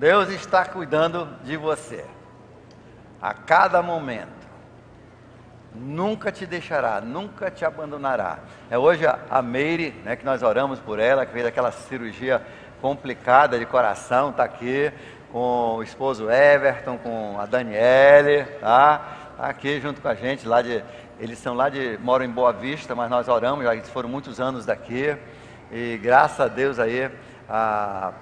Deus está cuidando de você a cada momento. Nunca te deixará, nunca te abandonará. Hoje a Meire, né, que nós oramos por ela, que fez aquela cirurgia complicada de coração, está aqui com o esposo Everton, com a Daniele, tá aqui junto com a gente, eles são moram em Boa Vista, mas nós oramos, já foram muitos anos daqui, e graças a Deus aí,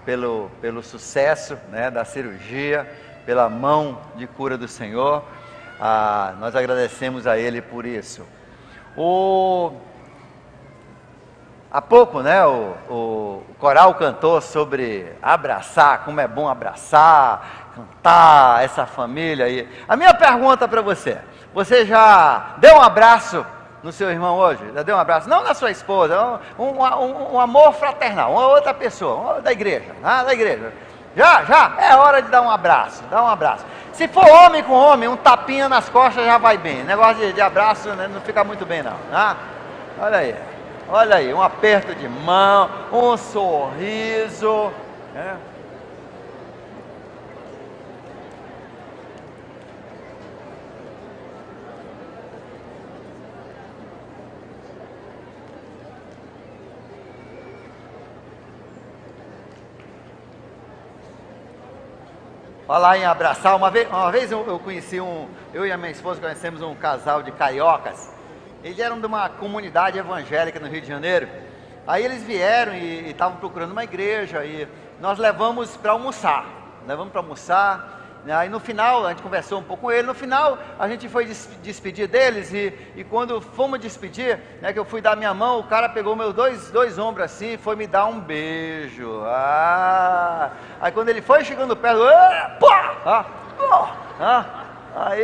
pelo sucesso, né, da cirurgia, pela mão de cura do Senhor, nós agradecemos a Ele por isso. Há pouco, né, o coral cantou sobre abraçar, como é bom abraçar, cantar essa família aí. A minha pergunta para você: você já deu um abraço no seu irmão hoje? Já deu um abraço? Não na sua esposa, um amor fraternal, uma outra pessoa, da igreja, da igreja. Já, é hora de dar um abraço, Se for homem com homem, um tapinha nas costas já vai bem. Negócio de abraço, né, não fica muito bem não, Olha aí, um aperto de mão, um sorriso, né? Falar em abraçar, uma vez eu conheci eu e a minha esposa conhecemos um casal de cariocas. Eles eram de uma comunidade evangélica no Rio de Janeiro. Aí eles vieram e estavam procurando uma igreja, e nós levamos para almoçar. Aí no final, a gente conversou um pouco com ele. No final, a gente foi despedir deles, e quando fomos despedir, né, que eu fui dar minha mão, o cara pegou meus dois ombros assim e foi me dar um beijo. Aí quando ele foi chegando perto, aí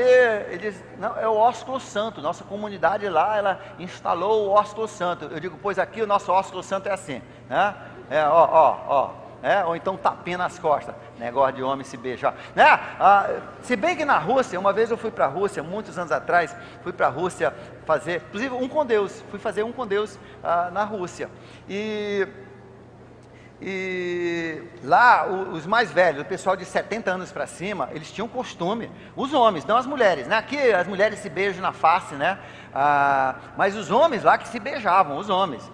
ele disse: não, é o ósculo santo, nossa comunidade lá, ela instalou o ósculo santo. Eu digo: pois aqui o nosso ósculo santo é assim, né? Ou então tapinha nas costas, negócio de homem se beijar, né? Se bem que na Rússia, uma vez eu fui para a Rússia, muitos anos atrás, fui para a Rússia fazer, inclusive fui fazer um com Deus na Rússia, e lá os mais velhos, o pessoal de 70 anos para cima, eles tinham costume, os homens, não as mulheres, né? Aqui as mulheres se beijam na face, né? Mas os homens lá que se beijavam, os homens.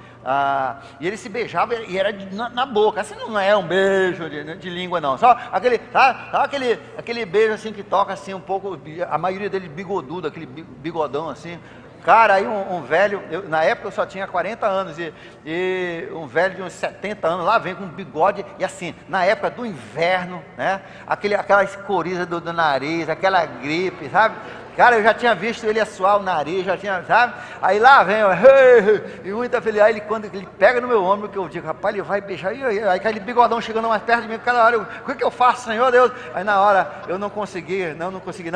E eles se beijavam e era na boca. Assim, não é um beijo de língua não, só aquele beijo assim que toca assim um pouco, a maioria deles bigodudo, aquele bigodão assim. Cara, aí um velho, na época eu só tinha 40 anos, e um velho de uns 70 anos, lá vem com um bigode, e assim, na época do inverno, né, aquela escoriza do nariz, aquela gripe, sabe? Cara, eu já tinha visto ele assoar o nariz, sabe? Aí lá vem, e muita felicidade. Aí quando ele pega no meu ombro, que eu digo: rapaz, ele vai beijar, aí aquele bigodão chegando mais perto de mim, cada hora, o que eu faço, Senhor Deus? Aí na hora, eu não consegui,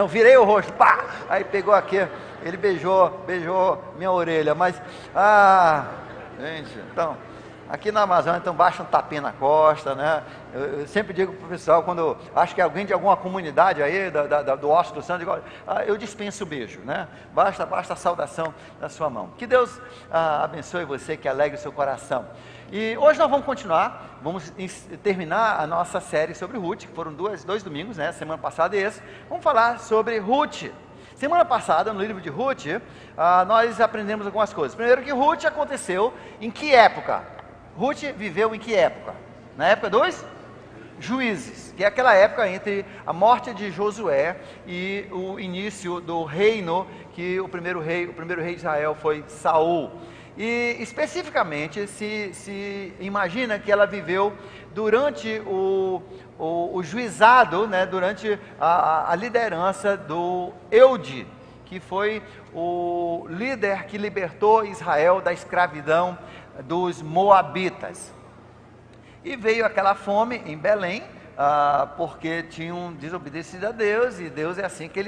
virei o rosto, pá! Aí pegou aqui, ele beijou minha orelha, mas, gente, então, aqui na Amazônia, então, baixa um tapinha na costa, né? Eu sempre digo para o pessoal, quando acho que alguém de alguma comunidade aí, do ósculo santo, eu dispenso o beijo, né? Basta a saudação da sua mão. Que Deus abençoe você, que alegre o seu coração. E hoje nós vamos continuar, vamos terminar a nossa série sobre Ruth, que foram dois domingos, né? Semana passada e esse. Vamos falar sobre Ruth. Semana passada, no livro de Ruth, nós aprendemos algumas coisas. Primeiro, que Ruth aconteceu em que época? Ruth viveu em que época? Na época dos Juízes, que é aquela época entre a morte de Josué e o início do reino, que o primeiro rei de Israel foi Saul. E especificamente se imagina que ela viveu durante o juizado, né, durante a liderança do Eude, que foi o líder que libertou Israel da escravidão dos Moabitas. E veio aquela fome em Belém, porque tinham desobedecido a Deus, e Deus é assim que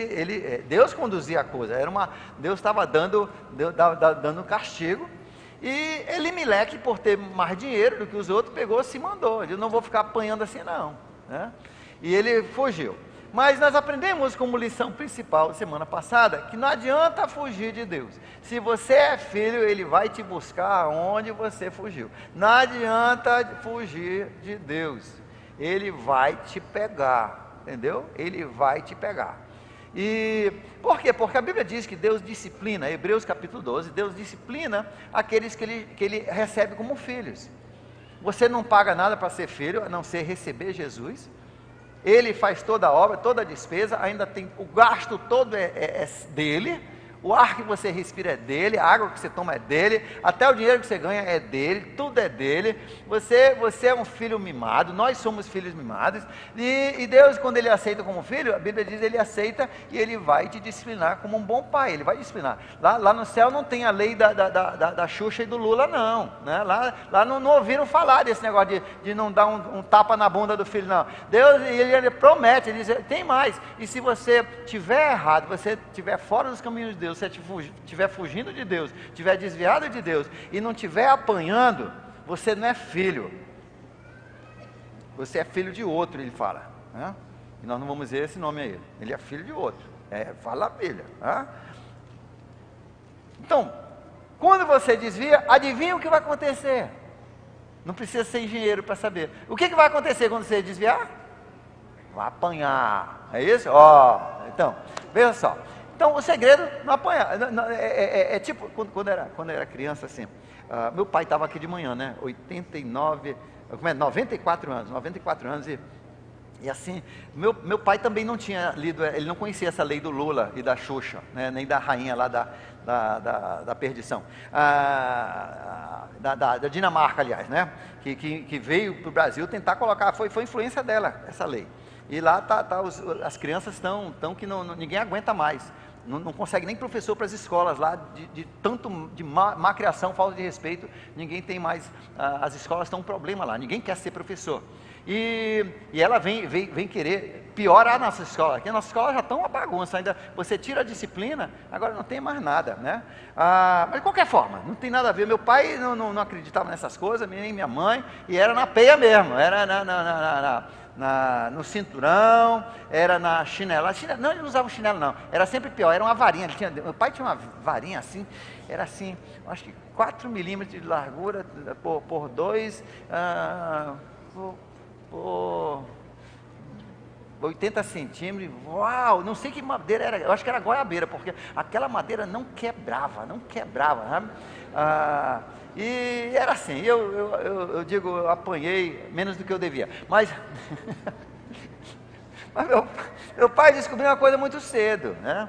Deus conduzia a coisa, Deus estava dando castigo, e Elimeleque, por ter mais dinheiro do que os outros, pegou e se mandou. Ele disse: não vou ficar apanhando assim não, né? E ele fugiu. Mas nós aprendemos como lição principal semana passada, que não adianta fugir de Deus. Se você é filho, Ele vai te buscar onde você fugiu. Não adianta fugir de Deus. ele vai te pegar, entendeu? Ele vai te pegar. E por quê? Porque a Bíblia diz que Deus disciplina, Hebreus capítulo 12, Deus disciplina aqueles que Ele recebe como filhos. Você não paga nada para ser filho, a não ser receber Jesus. Ele faz toda a obra, toda a despesa, ainda tem o gasto todo é dele. O ar que você respira é dele, a água que você toma é dele, até o dinheiro que você ganha é dele, tudo é dele. Você é um filho mimado, nós somos filhos mimados, e Deus, quando Ele aceita como filho, a Bíblia diz, Ele aceita e Ele vai te disciplinar como um bom pai, Ele vai disciplinar. Lá no céu não tem a lei da Xuxa e do Lula, não, né? Lá não ouviram falar desse negócio de não dar um tapa na bunda do filho, não. Deus, Ele promete, Ele diz, tem mais, e se você estiver errado, você estiver fora dos caminhos de Deus, se você estiver fugindo de Deus, estiver desviado de Deus e não estiver apanhando, você não é filho, você é filho de outro, ele fala, né? E nós não vamos dizer esse nome a ele, ele é filho de outro, fala a Bíblia, né? Então, quando você desvia, adivinha o que vai acontecer? Não precisa ser engenheiro para saber. O que vai acontecer quando você desviar? Vai apanhar, é isso? Então, veja só. Então, o segredo não apanhar. É tipo, quando eu era criança, assim, meu pai estava aqui de manhã, né? 94 anos, e assim, meu pai também não tinha lido, ele não conhecia essa lei do Lula e da Xuxa, né? Nem da rainha lá da perdição, da Dinamarca, aliás, né? Que veio para o Brasil tentar colocar, foi influência dela, essa lei. E lá as crianças estão que ninguém aguenta mais. Não consegue nem professor para as escolas lá, de tanto de má criação, falta de respeito, ninguém tem mais, as escolas estão um problema lá, ninguém quer ser professor. E ela vem querer piorar a nossa escola, porque a nossa escola já está uma bagunça, ainda você tira a disciplina, agora não tem mais nada, né? Mas de qualquer forma, não tem nada a ver, meu pai não acreditava nessas coisas, nem minha mãe, e era na peia mesmo, era no cinturão, era na chinela. Não, ele não usava chinelo não, era sempre pior, era uma varinha. Meu pai tinha uma varinha assim, era assim, acho que 4 milímetros de largura por 2, por 80 centímetros. Uau, não sei que madeira era, eu acho que era goiabeira, porque aquela madeira não quebrava, sabe? E era assim, eu digo, eu apanhei menos do que eu devia, mas meu pai descobriu uma coisa muito cedo, né?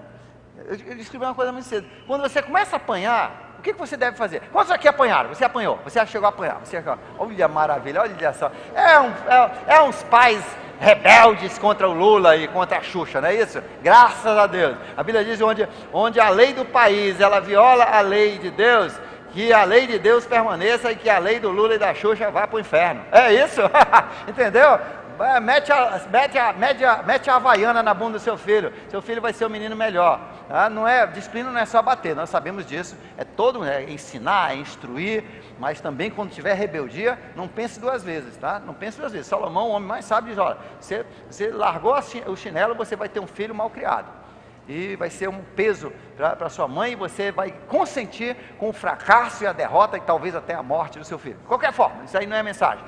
Ele descobriu uma coisa muito cedo. Quando você começa a apanhar, o que você deve fazer? Quantos aqui apanharam? Você apanhou, você chegou a apanhar, olha a maravilha, olha só, uns pais rebeldes contra o Lula e contra a Xuxa, não é isso? Graças a Deus. A Bíblia diz onde a lei do país, ela viola a lei de Deus, que a lei de Deus permaneça e que a lei do Lula e da Xuxa vá para o inferno. É isso? Entendeu? Mete a havaiana na bunda do seu filho vai ser um menino melhor. Tá? Disciplina não é só bater, nós sabemos disso, ensinar, instruir, mas também quando tiver rebeldia, não pense duas vezes, tá? Não pense duas vezes. Salomão, o homem mais sábio, diz, olha, você largou o chinelo, você vai ter um filho mal criado. E vai ser um peso para sua mãe, e você vai consentir com o fracasso e a derrota, e talvez até a morte do seu filho. De qualquer forma, isso aí não é mensagem.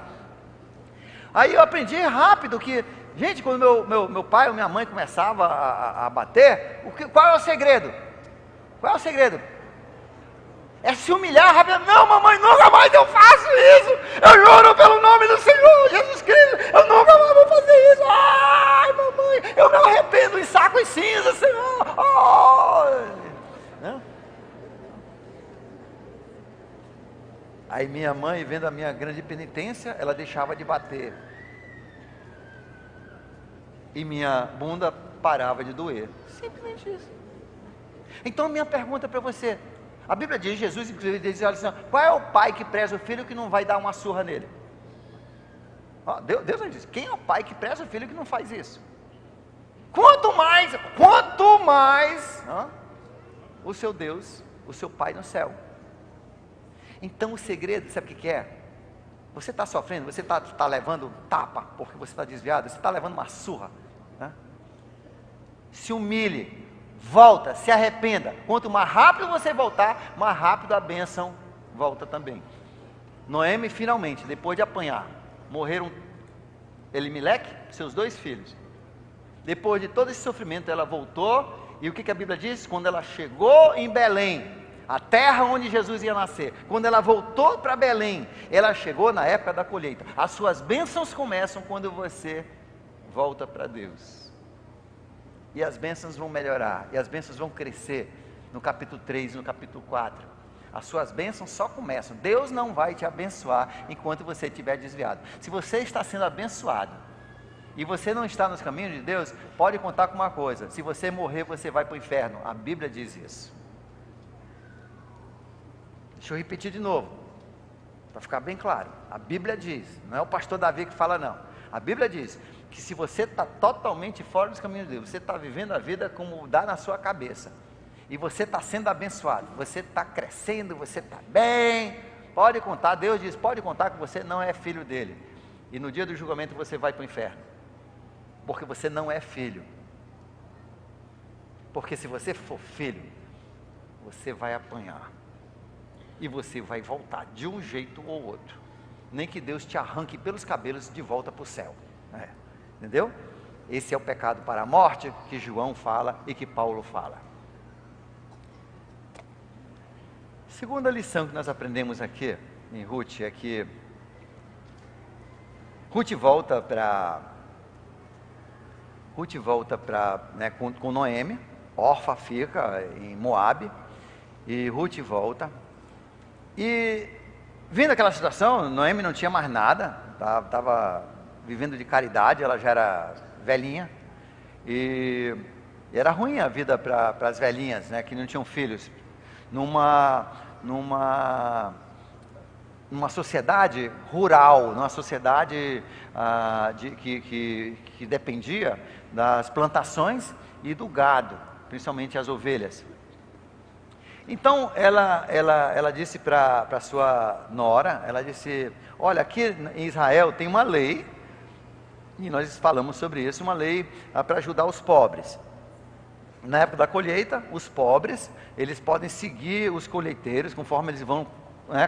Aí eu aprendi rápido que, gente, quando meu pai ou minha mãe começava a bater, qual é o segredo? Qual é o segredo? É se humilhar rápido. Não, mamãe, nunca mais eu faço isso. Eu juro pelo nome do Senhor Jesus Cristo, eu nunca mais vou fazer isso. Ai, mamãe, eu me arrependo em saco e cinza, Senhor. Né? Aí minha mãe, vendo a minha grande penitência, ela deixava de bater. E minha bunda parava de doer. Simplesmente isso. Então minha pergunta para você, a Bíblia diz, Jesus inclusive diz assim, qual é o pai que preza o filho que não vai dar uma surra nele? Deus diz, quem é o pai que preza o filho que não faz isso? Quanto mais o seu Deus, o seu Pai no céu. Então o segredo, sabe o que é? Você está sofrendo, você está levando tapa, porque você está desviado, você está levando uma surra, né? Se humilhe, volta, se arrependa. Quanto mais rápido você voltar, mais rápido a bênção volta também. Noemi finalmente, depois de apanhar, morreram Elimeleque, seus 2 filhos. Depois de todo esse sofrimento, ela voltou, e o que a Bíblia diz? Quando ela chegou em Belém, a terra onde Jesus ia nascer, quando ela voltou para Belém, ela chegou na época da colheita. As suas bênçãos começam quando você volta para Deus, e as bênçãos vão melhorar, e as bênçãos vão crescer, no capítulo 3, no capítulo 4, as suas bênçãos só começam. Deus não vai te abençoar enquanto você estiver desviado. Se você está sendo abençoado, e você não está nos caminhos de Deus, pode contar com uma coisa: se você morrer, você vai para o inferno. A Bíblia diz isso. Deixa eu repetir de novo, para ficar bem claro. A Bíblia diz, não é o pastor Davi que fala não. A Bíblia diz que se você está totalmente fora dos caminhos de Deus, você está vivendo a vida como dá na sua cabeça, e você está sendo abençoado, você está crescendo, você está bem, pode contar, Deus diz, pode contar que você não é filho dele, e no dia do julgamento você vai para o inferno, porque você não é filho. Porque se você for filho, você vai apanhar, e você vai voltar de um jeito ou outro, nem que Deus te arranque pelos cabelos de volta para o céu, entendeu? Esse é o pecado para a morte que João fala e que Paulo fala. Segunda lição que nós aprendemos aqui em Ruth é que Ruth volta para com Noemi, órfã fica em Moabe, e Ruth volta, e vendo aquela situação, Noemi não tinha mais nada, estava vivendo de caridade, ela já era velhinha, e era ruim a vida para as velhinhas, que não tinham filhos, numa sociedade rural, numa sociedade que dependia das plantações e do gado, principalmente as ovelhas. Então ela disse para sua nora, ela disse: olha, aqui em Israel tem uma lei, e nós falamos sobre isso, uma lei para ajudar os pobres. Na época da colheita, os pobres, eles podem seguir os colheiteiros, conforme eles vão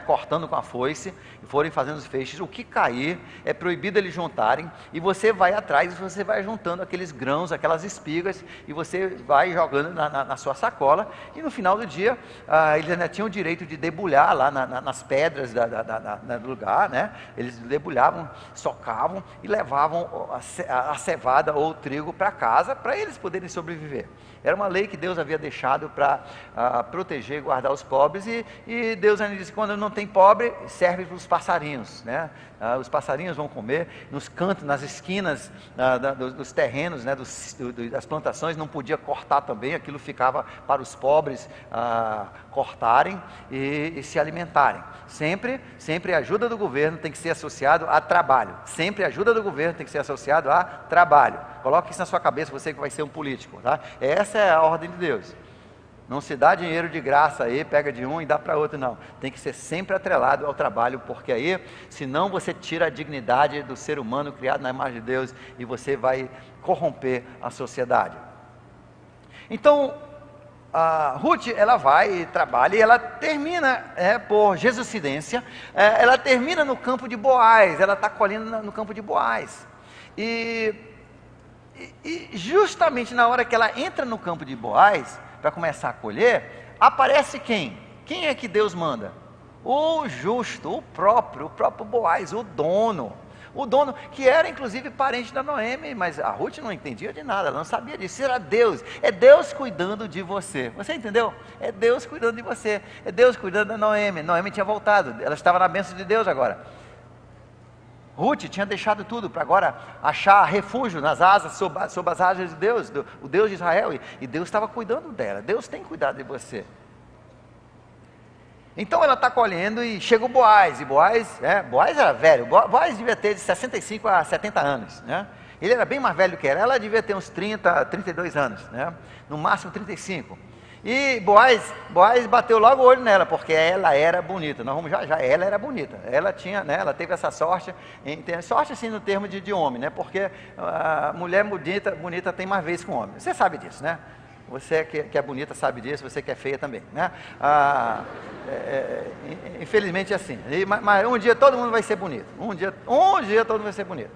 cortando com a foice, e forem fazendo os feixes, o que cair, é proibido eles juntarem, e você vai atrás, e você vai juntando aqueles grãos, aquelas espigas, e você vai jogando na sua sacola, e no final do dia, eles ainda tinham o direito de debulhar lá nas pedras do lugar, eles debulhavam, socavam, e levavam a cevada ou o trigo para casa, para eles poderem sobreviver. Era uma lei que Deus havia deixado para proteger e guardar os pobres, e Deus ainda disse: quando não tem pobre, serve para os passarinhos, os passarinhos vão comer, nos cantos, nas esquinas dos terrenos, das plantações, não podia cortar também, aquilo ficava para os pobres cortarem e se alimentarem. Sempre a ajuda do governo tem que ser associado a trabalho, sempre a ajuda do governo tem que ser associado a trabalho. Coloque isso na sua cabeça, você que vai ser um político, Essa é a ordem de Deus. Não se dá dinheiro de graça aí, pega de um e dá para outro, não. Tem que ser sempre atrelado ao trabalho, porque aí, senão você tira a dignidade do ser humano criado na imagem de Deus, e você vai corromper a sociedade. Então, a Ruth, ela vai e trabalha, e ela termina, por jesucidência, ela termina no campo de Boaz, ela está colhendo no campo de Boaz. E justamente na hora que ela entra no campo de Boaz, para começar a colher, aparece quem? Quem é que Deus manda? O justo, o próprio Boaz, o dono, que era inclusive parente da Noemi, mas a Ruth não entendia de nada, ela não sabia disso. Era Deus, é Deus cuidando de você, você entendeu? É Deus cuidando de você, é Deus cuidando da Noemi. Noemi tinha voltado, ela estava na bênção de Deus agora. Ruth tinha deixado tudo para agora achar refúgio nas asas, sob as asas de Deus, o Deus de Israel, e Deus estava cuidando dela. Deus tem cuidado de você. Então ela está colhendo, e chega o Boaz, e Boaz era velho, Boaz devia ter de 65 a 70 anos, Ele era bem mais velho que ela devia ter uns 30, 32 anos, No máximo 35. E Boaz bateu logo o olho nela, porque ela era bonita. Nós vamos já, ela era bonita. Ela tinha, ela teve essa sorte, sorte assim no termo de homem, porque a mulher bonita tem mais vezes com homem. Você sabe disso, Você que é bonita sabe disso, você que é feia também, infelizmente é assim. Mas um dia todo mundo vai ser bonito. Um dia todo mundo vai ser bonito.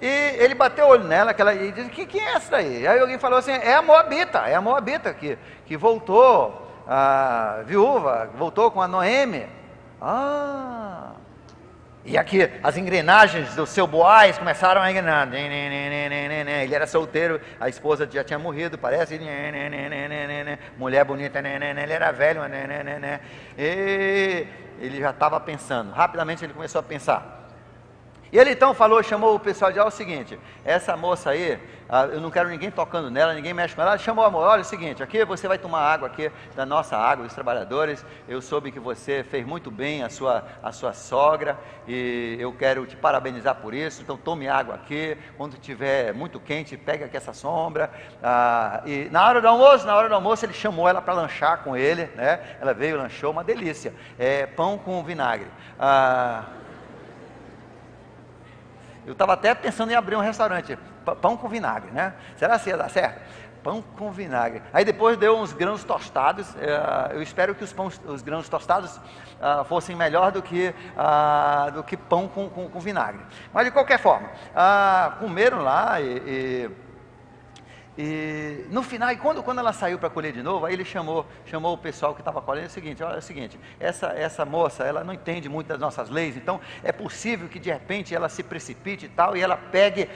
E ele bateu o olho nela, e disse, quem é essa daí? Aí alguém falou assim, é a Moabita que voltou, a viúva, voltou com a Noemi. E aqui as engrenagens do seu Boaz começaram a engrenar. Ele era solteiro, a esposa já tinha morrido, parece. Mulher bonita, ele era velho. E ele já estava pensando, rapidamente ele começou a pensar. E ele então chamou o pessoal de o seguinte, essa moça aí, eu não quero ninguém tocando nela, ninguém mexe com ela. Ele chamou a moça, olha o seguinte, aqui você vai tomar água aqui, da nossa água, dos trabalhadores. Eu soube que você fez muito bem a sua sogra, e eu quero te parabenizar por isso, então tome água aqui, quando estiver muito quente, pega aqui essa sombra. E na hora do almoço ele chamou ela para lanchar com ele, né? Ela veio, lanchou, uma delícia, pão com vinagre. Eu estava até pensando em abrir um restaurante, pão com vinagre, né? Será que ia dar certo? Pão com vinagre. Aí depois deu uns grãos tostados. Eu espero que os grãos tostados fossem melhor do que pão com vinagre. Mas de qualquer forma, comeram lá e no final, quando ela saiu para colher de novo, aí ele chamou o pessoal que estava colhendo. Olha, é o seguinte, essa moça, ela não entende muito das nossas leis, então é possível que de repente ela se precipite e tal, e ela pegue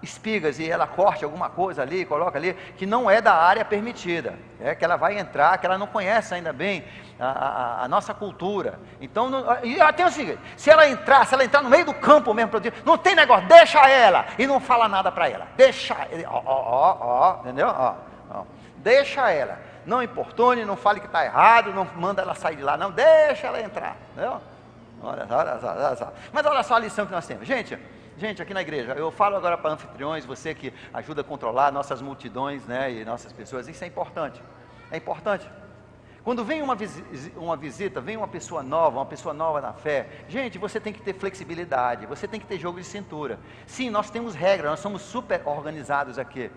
espigas e ela corte alguma coisa ali, coloca ali, que não é da área permitida, que ela vai entrar, que ela não conhece ainda bem a nossa cultura. Então, tem o seguinte, se ela entrar no meio do campo mesmo, não tem negócio, deixa ela, e não fala nada para ela, deixa, entendeu? Deixa ela, não importune, não fale que está errado, não manda ela sair de lá, não, deixa ela entrar, entendeu? Olha só. Mas olha só a lição que nós temos, gente, aqui na igreja, eu falo agora para anfitriões, você que ajuda a controlar nossas multidões, né, e nossas pessoas, isso é importante. Quando vem uma visita, vem uma pessoa nova na fé, gente, você tem que ter flexibilidade, você tem que ter jogo de cintura. Sim, nós temos regras, nós somos super organizados aqui,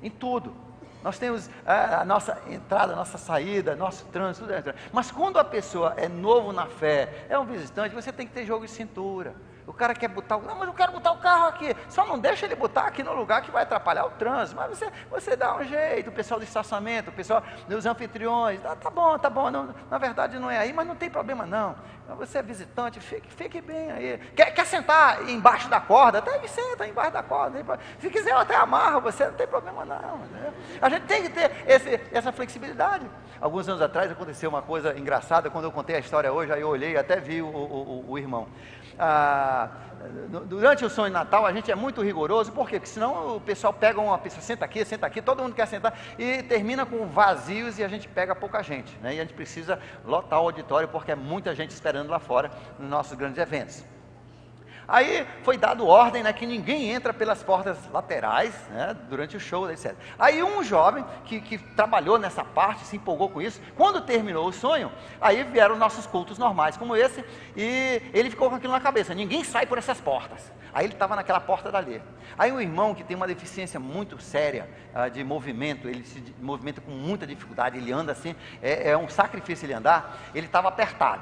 em tudo. Nós temos a nossa entrada, a nossa saída, nosso trânsito, tudo. Mas quando a pessoa é novo na fé, é um visitante, você tem que ter jogo de cintura. O cara quer botar não, mas eu quero botar o carro aqui, só não deixa ele botar aqui no lugar que vai atrapalhar o trânsito, mas você dá um jeito, o pessoal do estacionamento, o pessoal dos anfitriões, tá bom, não, na verdade não é aí, mas não tem problema não, você é visitante, fique bem aí, quer sentar embaixo da corda, até senta embaixo da corda, se quiser eu até amarro você, não tem problema não, né? A gente tem que ter essa flexibilidade. Alguns anos atrás aconteceu uma coisa engraçada, quando eu contei a história hoje, aí eu olhei e até vi o irmão. Durante o sonho de Natal a gente é muito rigoroso, por quê? Porque senão o pessoal pega uma pessoa, senta aqui, todo mundo quer sentar, e termina com vazios e a gente pega pouca gente, né? E a gente precisa lotar o auditório porque é muita gente esperando lá fora nos nossos grandes eventos. Aí foi dado ordem, né, que ninguém entra pelas portas laterais, né, durante o show, etc. Aí um jovem que trabalhou nessa parte, se empolgou com isso, quando terminou o sonho, aí vieram nossos cultos normais como esse, e ele ficou com aquilo na cabeça, ninguém sai por essas portas. Aí ele estava naquela porta dali. Aí um irmão que tem uma deficiência muito séria de movimento, ele se movimenta com muita dificuldade, ele anda assim, é um sacrifício ele andar, ele estava apertado,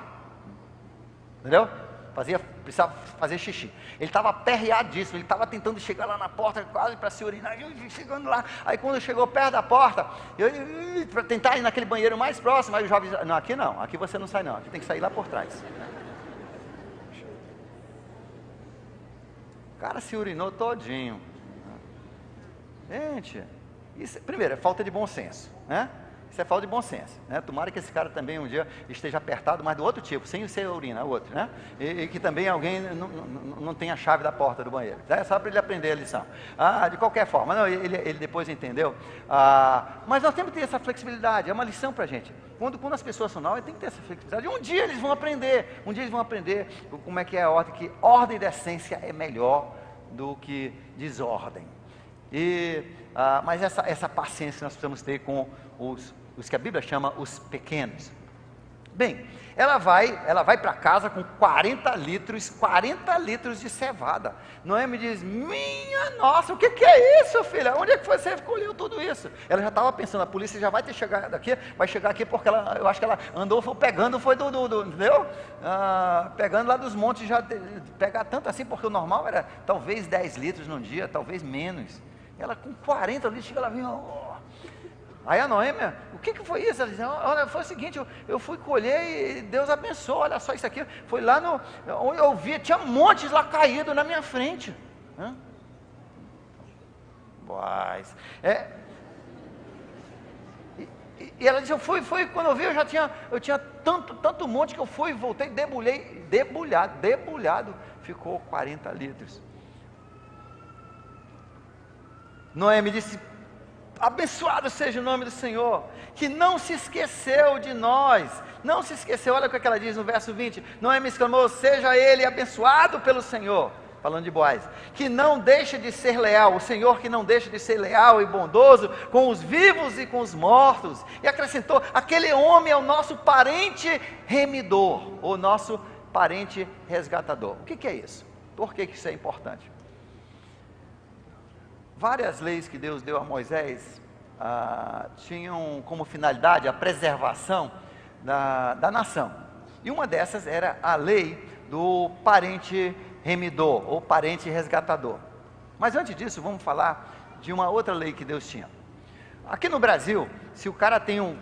entendeu? Precisava fazer xixi. Ele estava aperreadíssimo, ele estava tentando chegar lá na porta, quase para se urinar, chegando lá. Aí quando chegou perto da porta, para tentar ir naquele banheiro mais próximo, aí o jovem disse, não, aqui você não sai não, aqui tem que sair lá por trás. O cara se urinou todinho. Gente, isso, primeiro, é falta de bom senso, né? Isso é falta de bom senso, né? Tomara que esse cara também um dia esteja apertado, mas do outro tipo, sem ser urina, outro, né? E que também alguém não tenha a chave da porta do banheiro, né? Só para ele aprender a lição. De qualquer forma, não, ele depois entendeu. Mas nós temos que ter essa flexibilidade, é uma lição para a gente. Quando as pessoas são novas, tem que ter essa flexibilidade. Um dia eles vão aprender como é que é a ordem, que ordem e decência é melhor do que desordem. Mas essa paciência nós precisamos ter com os que a Bíblia chama os pequenos. Bem, ela vai para casa com 40 litros de cevada. Noemi diz: minha nossa, o que é isso, filha? Onde é que você colheu tudo isso? Ela já estava pensando, a polícia já vai ter chegado aqui, vai chegar aqui porque eu acho que ela andou pegando, entendeu? Pegando lá dos montes, já pegar tanto assim, porque o normal era talvez 10 litros num dia, talvez menos. Ela com 40 litros, chega lá, vinha... Aí a Noemi, o que foi isso? Ela disse: olha, foi o seguinte, eu fui colher e Deus abençoou, olha só isso aqui, foi lá onde eu vi, tinha montes lá caídos na minha frente. E ela disse: quando eu vi, eu tinha tanto monte que eu fui, voltei, debulhado, ficou 40 litros. Noemi disse: abençoado seja o nome do Senhor, que não se esqueceu de nós, não se esqueceu. Olha o que ela diz no verso 20, Noemi exclamou: seja ele abençoado pelo Senhor, falando de Boaz, que não deixa de ser leal, o Senhor que não deixa de ser leal e bondoso com os vivos e com os mortos. E acrescentou: aquele homem é o nosso parente remidor, o nosso parente resgatador. O que é isso? Por que isso é importante? Várias leis que Deus deu a Moisés tinham como finalidade a preservação da nação. E uma dessas era a lei do parente remidor, ou parente resgatador. Mas antes disso, vamos falar de uma outra lei que Deus tinha. Aqui no Brasil, se o cara tem um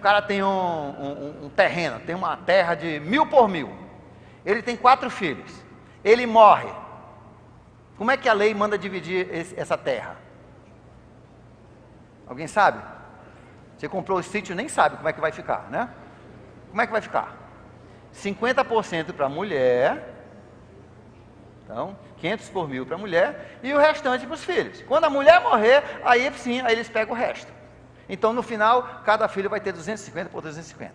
terreno, tem uma terra de 1000 por 1000, ele tem 4 filhos, ele morre, como é que a lei manda dividir essa terra? Alguém sabe? Você comprou o sítio, nem sabe como é que vai ficar, né? Como é que vai ficar? 50% para a mulher, então 500 por 1000 para a mulher, e o restante para os filhos. Quando a mulher morrer, aí sim, aí eles pegam o resto. Então no final, cada filho vai ter 250 por 250.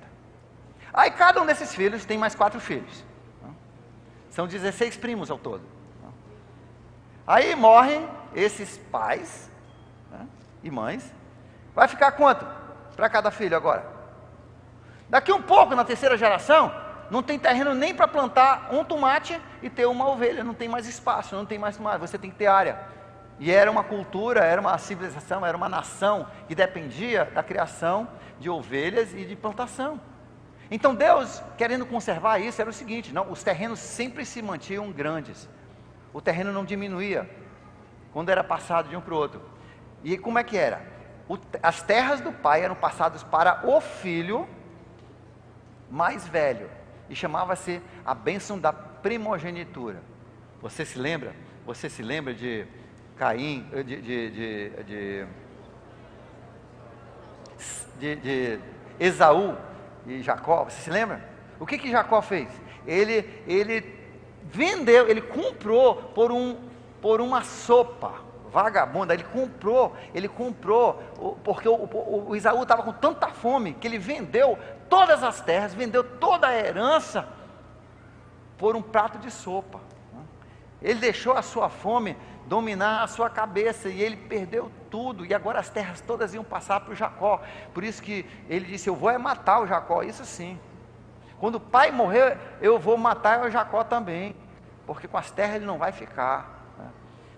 Aí cada um desses filhos tem mais 4 filhos. São 16 primos ao todo. Aí morrem esses pais, né, e mães. Vai ficar quanto para cada filho agora? Daqui um pouco, na terceira geração, não tem terreno nem para plantar um tomate e ter uma ovelha, não tem mais espaço, não tem mais tomate, você tem que ter área. E era uma cultura, era uma civilização, era uma nação que dependia da criação de ovelhas e de plantação. Então Deus, querendo conservar isso, era o seguinte: não, os terrenos sempre se mantinham grandes, o terreno não diminuía quando era passado de um para o outro. E como é que era? As terras do pai eram passadas para o filho mais velho, e chamava-se a bênção da primogenitura. Você se lembra? Você se lembra de Caim, de Esaú e Jacó? Você se lembra? O que Jacó fez? Ele vendeu, ele comprou por uma sopa vagabunda, ele comprou, porque o Esaú estava com tanta fome, que ele vendeu todas as terras, vendeu toda a herança, por um prato de sopa. Ele deixou a sua fome dominar a sua cabeça, e ele perdeu tudo, e agora as terras todas iam passar para o Jacó. Por isso que ele disse: eu vou matar o Jacó, isso sim, quando o pai morrer, eu vou matar o Jacó também, porque com as terras ele não vai ficar.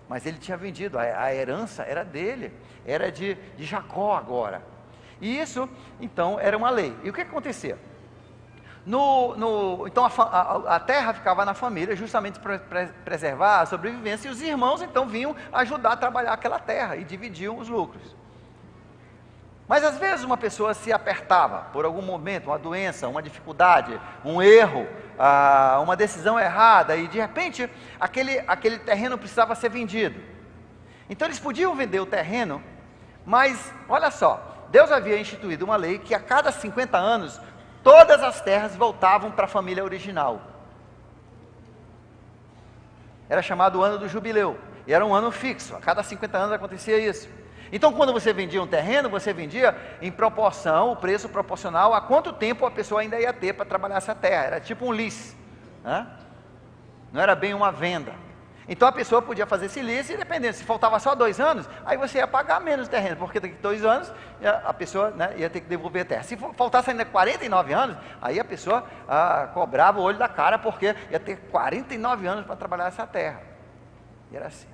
Mas ele tinha vendido, a herança era dele, era de Jacó agora. E isso, então, era uma lei. E o que acontecia? Então a terra ficava na família, justamente para preservar a sobrevivência, e os irmãos então vinham ajudar a trabalhar aquela terra, e dividiam os lucros. Mas às vezes uma pessoa se apertava, por algum momento, uma doença, uma dificuldade, um erro, uma decisão errada, e de repente aquele terreno precisava ser vendido. Então eles podiam vender o terreno, mas olha só, Deus havia instituído uma lei que a cada 50 anos, todas as terras voltavam para a família original. Era chamado o ano do jubileu, e era um ano fixo, a cada 50 anos acontecia isso. Então quando você vendia um terreno, você vendia em proporção, o preço proporcional a quanto tempo a pessoa ainda ia ter para trabalhar essa terra. Era tipo um lease, né? Não era bem uma venda. Então a pessoa podia fazer esse lease e dependendo, se faltava só 2 anos, aí você ia pagar menos terreno, porque daqui a 2 anos a pessoa, né, ia ter que devolver a terra. Se faltasse ainda 49 anos, aí a pessoa cobrava o olho da cara, porque ia ter 49 anos para trabalhar essa terra. E era assim.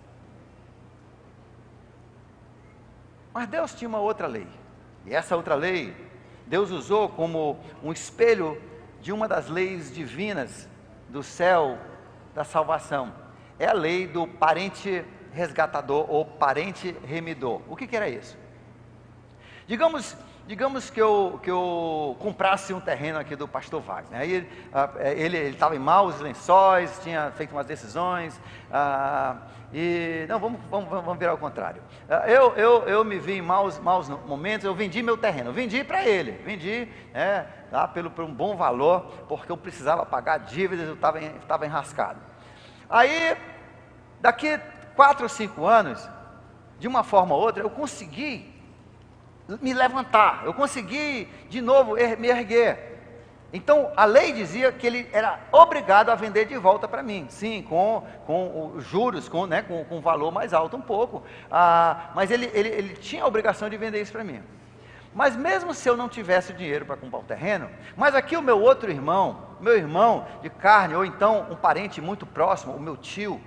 Mas Deus tinha uma outra lei, e essa outra lei, Deus usou como um espelho de uma das leis divinas do céu da salvação. É a lei do parente resgatador ou parente remidor. O que era isso? Digamos que eu comprasse um terreno aqui do pastor Wagner. Aí ele estava em maus lençóis, tinha feito umas decisões, e não, vamos virar ao contrário. Eu me vi em maus momentos, eu vendi meu terreno, vendi para ele, lá por um bom valor, porque eu precisava pagar dívidas, eu estava enrascado. Aí, daqui 4 ou 5 anos, de uma forma ou outra, eu consegui me levantar, eu consegui de novo me erguer. Então a lei dizia que ele era obrigado a vender de volta para mim, sim, com os juros, com um valor mais alto um pouco, mas ele tinha a obrigação de vender isso para mim. Mas mesmo se eu não tivesse o dinheiro para comprar o terreno, mas aqui o meu outro irmão, meu irmão de carne, ou então um parente muito próximo, o meu tio,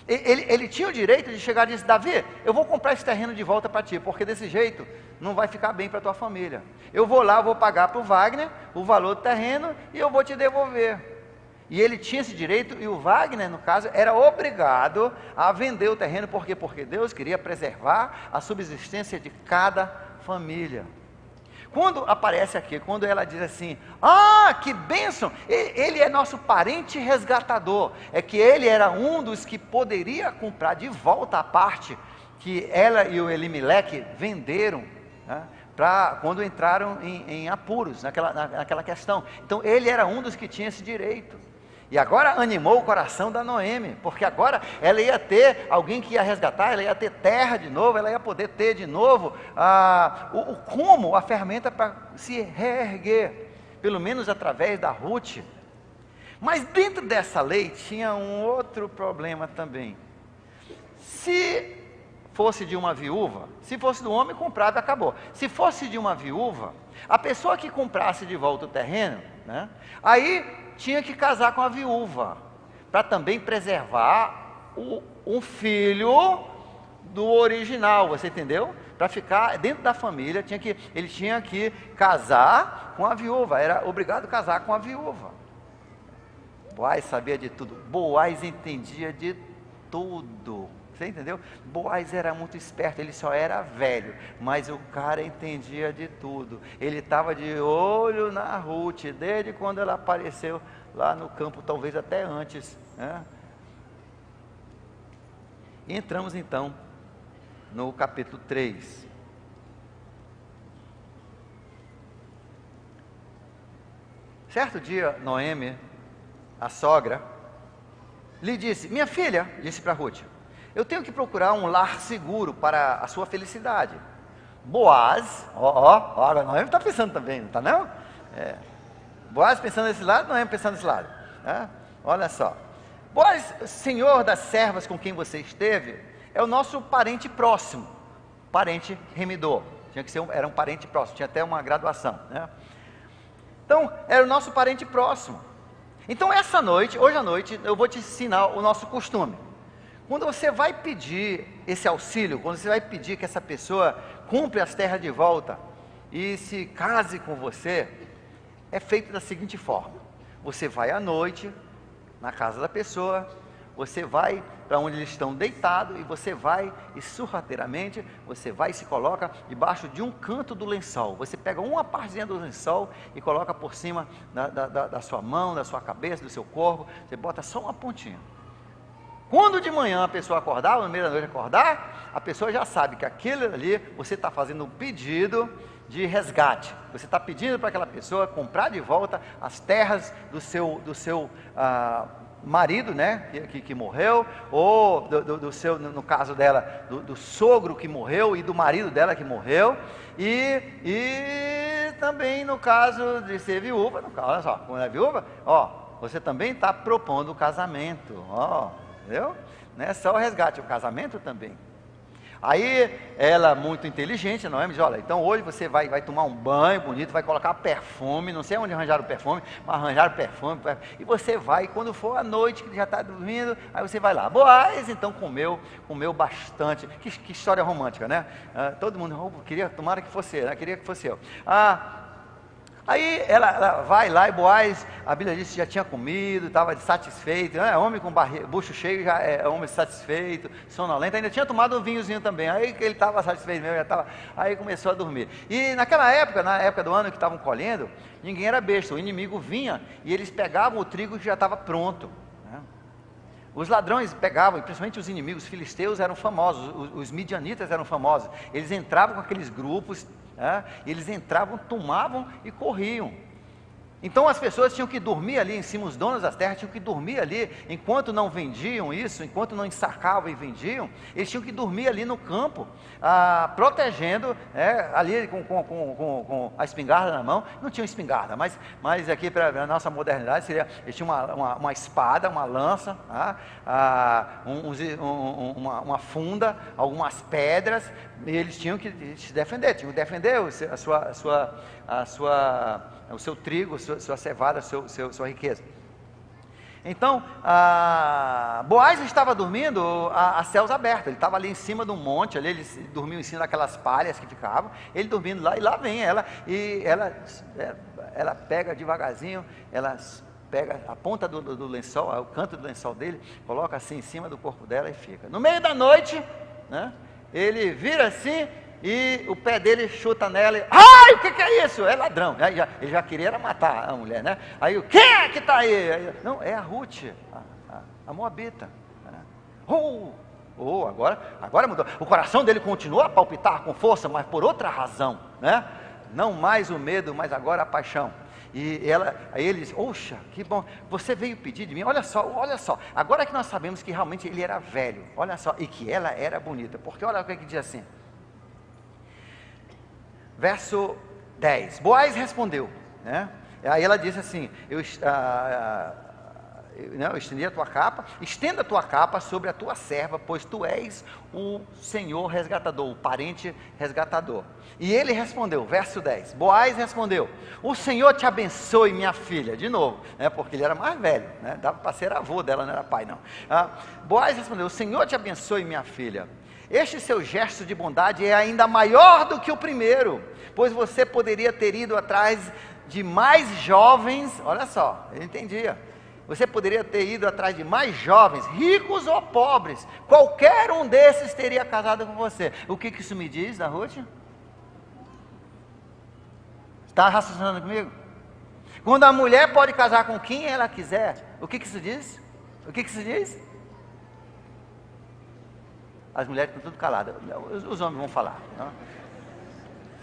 ele tinha o direito de chegar e dizer: Davi, eu vou comprar esse terreno de volta para ti, porque desse jeito não vai ficar bem para a tua família. Eu vou lá, vou pagar para o Wagner o valor do terreno e eu vou te devolver. E ele tinha esse direito, e o Wagner, no caso, era obrigado a vender o terreno, porque Deus queria preservar a subsistência de cada família. Quando aparece aqui, quando ela diz assim: que bênção, ele é nosso parente resgatador, é que ele era um dos que poderia comprar de volta a parte que ela e o Elimeleque venderam, né, quando entraram em apuros, naquela questão. Então ele era um dos que tinha esse direito. E agora animou o coração da Noemi, porque agora ela ia ter alguém que ia resgatar, ela ia ter terra de novo, ela ia poder ter de novo a ferramenta para se reerguer, pelo menos através da Ruth. Mas dentro dessa lei tinha um outro problema também. Se fosse de uma viúva, se fosse do homem, comprava e acabou. Se fosse de uma viúva, a pessoa que comprasse de volta o terreno, né, aí tinha que casar com a viúva, para também preservar um filho do original, você entendeu? Para ficar dentro da família, ele tinha que casar com a viúva, era obrigado a casar com a viúva. Boaz sabia de tudo, Boaz entendia de tudo. Você entendeu? Boaz era muito esperto, ele só era velho, mas o cara entendia de tudo. Ele estava de olho na Ruth, desde quando ela apareceu lá no campo, talvez até antes, né? E entramos então no capítulo 3. Certo dia, Noemi, a sogra, lhe disse: minha filha, disse para Ruth, eu tenho que procurar um lar seguro para a sua felicidade. Boaz, agora Noemi está pensando também, não está não? Boaz pensando nesse lado, Noemi pensando nesse lado. Olha só, Boaz, senhor das servas com quem você esteve, é o nosso parente próximo, parente remidor. Era um parente próximo, tinha até uma graduação, né? Então, era o nosso parente próximo. Então, hoje à noite, eu vou te ensinar o nosso costume. Quando você vai pedir esse auxílio, quando você vai pedir que essa pessoa compre as terras de volta e se case com você, é feito da seguinte forma: você vai à noite na casa da pessoa, você vai para onde eles estão deitados e você vai e sorrateiramente, você vai e se coloca debaixo de um canto do lençol. Você pega uma partezinha do lençol e coloca por cima da sua mão, da sua cabeça, do seu corpo, você bota só uma pontinha. Quando de manhã a pessoa acordar, ou no meio da noite acordar, a pessoa já sabe que aquele ali, você está fazendo um pedido de resgate. Você está pedindo para aquela pessoa comprar de volta as terras do seu marido, né, que morreu, ou do seu, no caso dela, do sogro que morreu e do marido dela que morreu, e também no caso de ser viúva, olha só, quando é viúva, você também está propondo o casamento, entendeu? não é só o resgate, o casamento também. Aí ela, muito inteligente, Noemi diz: olha, então hoje você vai tomar um banho bonito, vai colocar perfume, não sei onde arranjaram o perfume, mas arranjaram perfume, e você vai, quando for à noite, que já está dormindo, aí você vai lá. Boaz então comeu bastante. Que história romântica, né? Todo mundo queria, tomara que fosse, né? Queria que fosse eu. Aí ela vai lá e Boaz, a Bíblia diz que já tinha comido, estava satisfeito, né? Homem com bucho cheio já é homem satisfeito, sonolento, ainda tinha tomado um vinhozinho também, aí que ele estava satisfeito mesmo, já estava, aí começou a dormir. E naquela época, na época do ano que estavam colhendo, ninguém era besta, o inimigo vinha e eles pegavam o trigo que já estava pronto. Os ladrões pegavam, e principalmente os inimigos, os filisteus eram famosos, os midianitas eram famosos, eles entravam com aqueles grupos, eles entravam, tomavam e corriam. Então as pessoas tinham que dormir ali em cima, os donos das terras tinham que dormir ali, enquanto não vendiam isso, enquanto não ensacavam e vendiam, eles tinham que dormir ali no campo, protegendo, ali com a espingarda na mão. Não tinha espingarda, mas aqui para a nossa modernidade seria, eles tinham uma espada, uma lança, uma funda, algumas pedras, e eles tinham que se defender, o seu trigo, sua cevada, sua riqueza. Então, Boaz estava dormindo a céus abertos, ele estava ali em cima de um monte, ali, ele dormiu em cima daquelas palhas que ficavam, ele dormindo lá, e lá vem ela, e ela pega devagarzinho, ela pega a ponta do lençol, o canto do lençol dele, coloca assim em cima do corpo dela e fica. No meio da noite, né, ele vira assim, e o pé dele chuta nela e, ai, o que é isso? É ladrão. Ele já queria matar a mulher, né? Aí, quem é que está aí? Não, é a Ruth, a Moabita. Agora mudou. O coração dele continua a palpitar com força, mas por outra razão, né? Não mais o medo, mas agora a paixão. E aí ele diz: oxa, que bom, você veio pedir de mim, olha só, agora que nós sabemos que realmente ele era velho, olha só, e que ela era bonita, porque olha o que diz assim, verso 10, Boaz respondeu, né? Aí ela disse assim, eu estendi a tua capa, estenda a tua capa sobre a tua serva, pois tu és o Senhor resgatador, o parente resgatador. E ele respondeu, verso 10, Boaz respondeu: o Senhor te abençoe, minha filha, de novo, né, porque ele era mais velho, né, dava para ser avô dela, não era pai não. Boaz respondeu: o Senhor te abençoe, minha filha, este seu gesto de bondade é ainda maior do que o primeiro, pois você poderia ter ido atrás de mais jovens, olha só, ele entendia, você poderia ter ido atrás de mais jovens, ricos ou pobres, qualquer um desses teria casado com você. O que isso me diz, da Ruth? Está raciocinando comigo? Quando a mulher pode casar com quem ela quiser, o que isso diz? O que isso diz? As mulheres estão tudo caladas, os homens vão falar, não?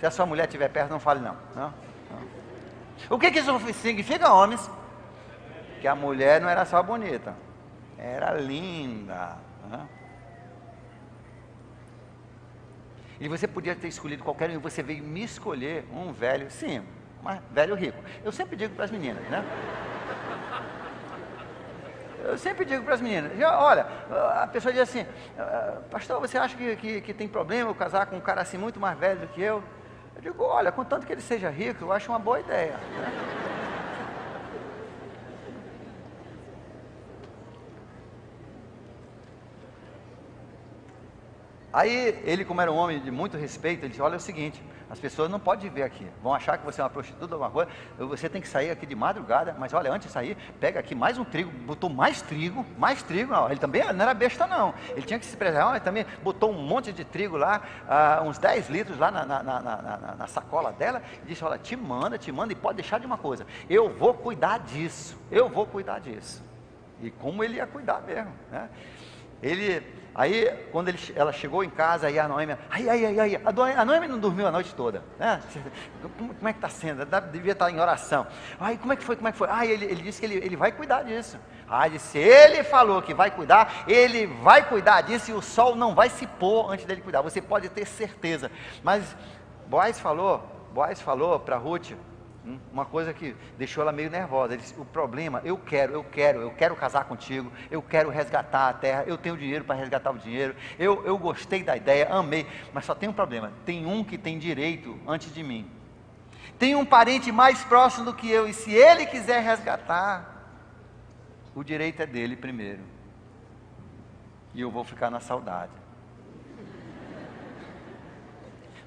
Se a sua mulher estiver perto, não fale não. O que isso significa, homens? Que a mulher não era só bonita, era linda, né? E você podia ter escolhido qualquer um, e você veio me escolher um velho, sim, mas velho rico. Eu sempre digo para as meninas, né? Eu sempre digo para as meninas, olha, a pessoa diz assim, pastor, você acha que tem problema eu casar com um cara assim muito mais velho do que eu? Eu digo, olha, contanto que ele seja rico, eu acho uma boa ideia, né? Aí ele, como era um homem de muito respeito, ele disse, olha, é o seguinte, as pessoas não podem ver aqui, vão achar que você é uma prostituta ou alguma coisa, você tem que sair aqui de madrugada, mas olha, antes de sair, pega aqui mais um trigo, botou mais trigo, não, ele também não era besta não, ele tinha que se preservar, ele também botou um monte de trigo lá, uns 10 litros lá na sacola dela, e disse, olha, te manda, e pode deixar de uma coisa, eu vou cuidar disso, e como ele ia cuidar mesmo, né? Aí, quando ela chegou em casa, aí a Noemi, a Noemi não dormiu a noite toda, né? Como é que está sendo? Devia estar em oração. Aí, como é que foi? Ele disse que ele vai cuidar disso. Se ele falou que vai cuidar, ele vai cuidar disso, e o sol não vai se pôr antes dele cuidar, você pode ter certeza. Mas Boaz falou para Ruth, Uma coisa que deixou ela meio nervosa. Ele disse, o problema, eu quero casar contigo, eu quero resgatar a terra, eu tenho dinheiro para resgatar o dinheiro, eu gostei da ideia, amei, mas só tem um problema, tem um que tem direito antes de mim, tem um parente mais próximo do que eu, e se ele quiser resgatar, o direito é dele primeiro, e eu vou ficar na saudade.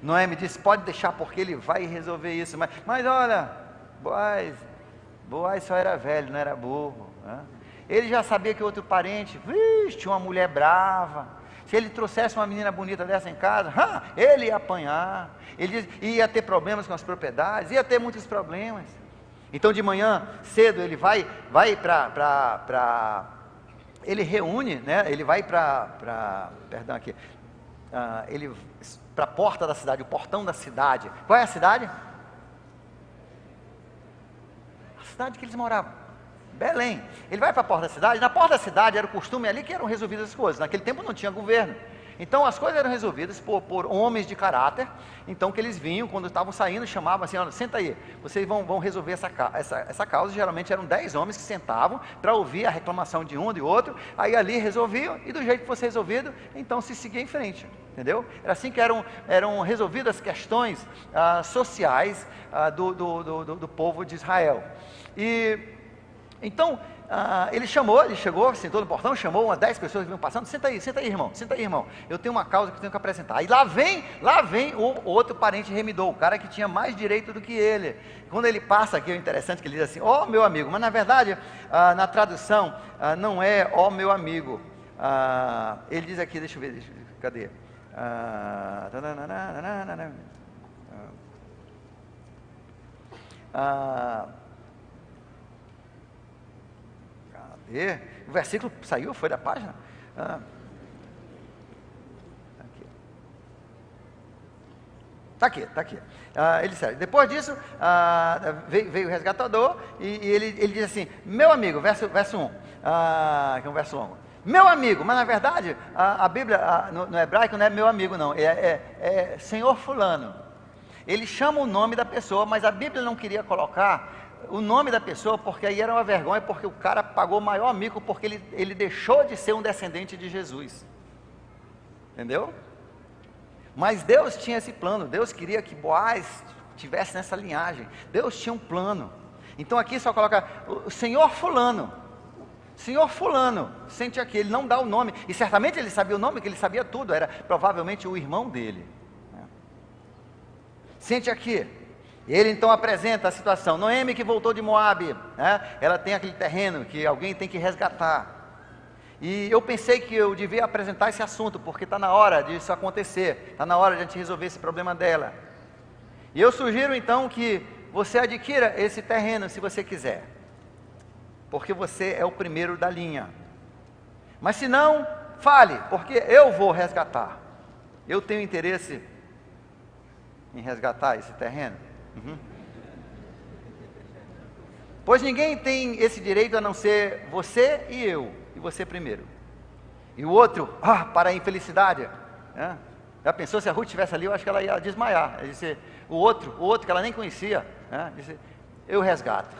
Noemi disse, pode deixar porque ele vai resolver isso, mas olha, Boaz só era velho, não era burro, né? Ele já sabia que outro parente, tinha uma mulher brava, se ele trouxesse uma menina bonita dessa em casa, ele ia apanhar, ele disse, ia ter problemas com as propriedades, ia ter muitos problemas. Então de manhã cedo ele vai para ele reúne, né? Ele vai para a porta da cidade, o portão da cidade. Qual é a cidade? A cidade que eles moravam, Belém. Ele vai para a porta da cidade. Na porta da cidade era o costume ali que eram resolvidas as coisas. Naquele tempo não tinha governo, então as coisas eram resolvidas por homens de caráter. Então que eles vinham, quando estavam saindo, chamavam assim, olha, senta aí, vocês vão resolver essa causa. Geralmente eram 10 homens que sentavam para ouvir a reclamação de um e de outro, aí ali resolviam, e do jeito que fosse resolvido, então se seguia em frente, entendeu? Era assim que eram resolvidas as questões sociais do povo de Israel. E então ele chegou, sentou no portão, chamou umas 10 pessoas que vinham passando, senta aí irmão, eu tenho uma causa que tenho que apresentar. Aí lá vem o outro parente remidou, o cara que tinha mais direito do que ele. Quando ele passa aqui, é interessante que ele diz assim, ó meu amigo, mas na verdade, na tradução, não é ó meu amigo, ele diz aqui, deixa eu ver, cadê? Cadê? O versículo saiu, foi da página? Está aqui. Ele disse, depois disso, veio o resgatador, e ele diz assim, meu amigo, verso 1, que é um verso longo. Meu amigo, mas na verdade, a Bíblia, no hebraico não é meu amigo não, é Senhor fulano. Ele chama o nome da pessoa, mas a Bíblia não queria colocar o nome da pessoa, porque aí era uma vergonha, porque o cara pagou o maior mico, porque ele deixou de ser um descendente de Jesus, entendeu? Mas Deus tinha esse plano, Deus queria que Boaz tivesse nessa linhagem, Deus tinha um plano. Então aqui só coloca, o Senhor fulano, sente aqui, ele não dá o nome, e certamente ele sabia o nome, que ele sabia tudo, era provavelmente o irmão dele, né? Sente aqui. Ele então apresenta a situação, Noemi que voltou de Moabe, né? Ela tem aquele terreno que alguém tem que resgatar, e eu pensei que eu devia apresentar esse assunto, porque está na hora disso acontecer, está na hora de a gente resolver esse problema dela, e eu sugiro então que você adquira esse terreno se você quiser, porque você é o primeiro da linha, mas se não, fale, porque eu vou resgatar, eu tenho interesse em resgatar esse terreno. Pois ninguém tem esse direito a não ser você e eu, e você primeiro, e o outro, para a infelicidade, né? Já pensou se a Ruth estivesse ali, eu acho que ela ia desmaiar. Ele disse, o outro que ela nem conhecia, né? Disse, eu resgato.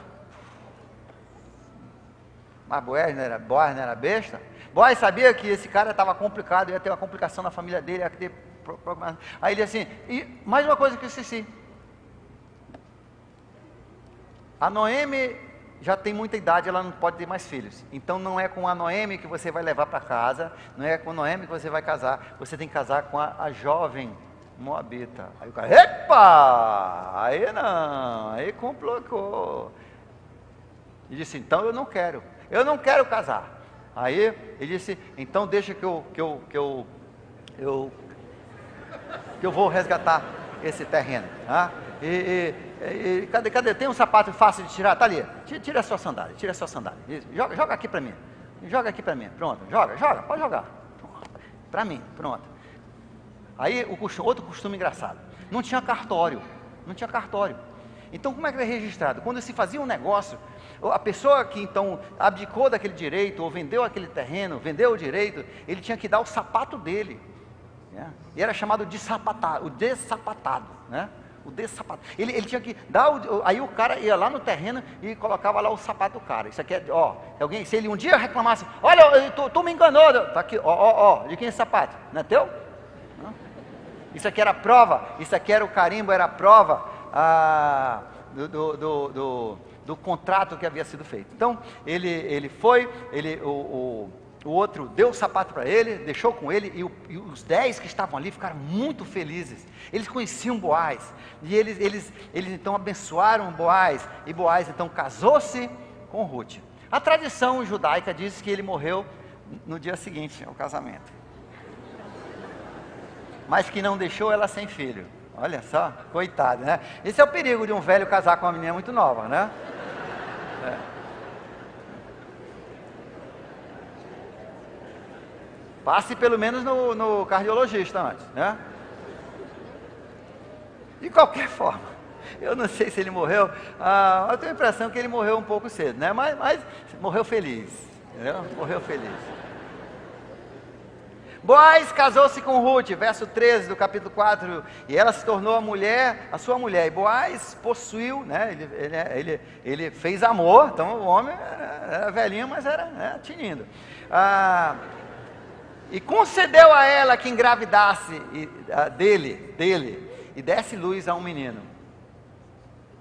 Mas Boaz não era besta. Boaz sabia que esse cara estava complicado, ia ter uma complicação na família dele, ia ter problema. Aí ele disse assim, e mais uma coisa que eu esqueci, a Noemi já tem muita idade, ela não pode ter mais filhos, então não é com a Noemi que você vai levar para casa, não é com a Noemi que você vai casar, você tem que casar com a jovem moabita. Aí o cara, epa, aí não, aí complicou, e disse, então eu não quero casar. Aí ele disse, então deixa que eu vou resgatar esse terreno, tá? Cadê? Tem um sapato fácil de tirar? Tá ali. Tira a sua sandália. Joga aqui para mim. Pronto. Pode jogar. Para mim. Pronto. Aí outro costume engraçado. Não tinha cartório. Então como é que era registrado? Quando se fazia um negócio, a pessoa que então abdicou daquele direito, ou vendeu aquele terreno, vendeu o direito, ele tinha que dar o sapato dele, né? E era chamado de sapatado, o dessapatado, né? o desse sapato. Ele tinha que dar, aí o cara ia lá no terreno e colocava lá o sapato do cara. Isso aqui é, ó, se ele um dia reclamasse, olha, tu me enganou, tá aqui, ó, de quem é esse sapato? Não é teu? Não. Isso aqui era a prova, isso aqui era o carimbo, era a prova do contrato que havia sido feito. Então, ele foi, o outro deu o sapato para ele, deixou com ele, e os 10 que estavam ali ficaram muito felizes. Eles conheciam Boaz, e eles então abençoaram Boaz, e Boaz então casou-se com Ruth. A tradição judaica diz que ele morreu no dia seguinte ao casamento, mas que não deixou ela sem filho. Olha só, coitado, né? Esse é o perigo de um velho casar com uma menina muito nova, né? Passe pelo menos no cardiologista antes, né? De qualquer forma, eu não sei se ele morreu, eu tenho a impressão que ele morreu um pouco cedo, né? Mas morreu feliz, entendeu? Morreu feliz. Boaz casou-se com Ruth, verso 13 do capítulo 4, e ela se tornou a sua mulher, e Boaz possuiu, né? Ele fez amor, então o homem era velhinho, mas era tinindo. E concedeu a ela que engravidasse dele, e desse luz a um menino.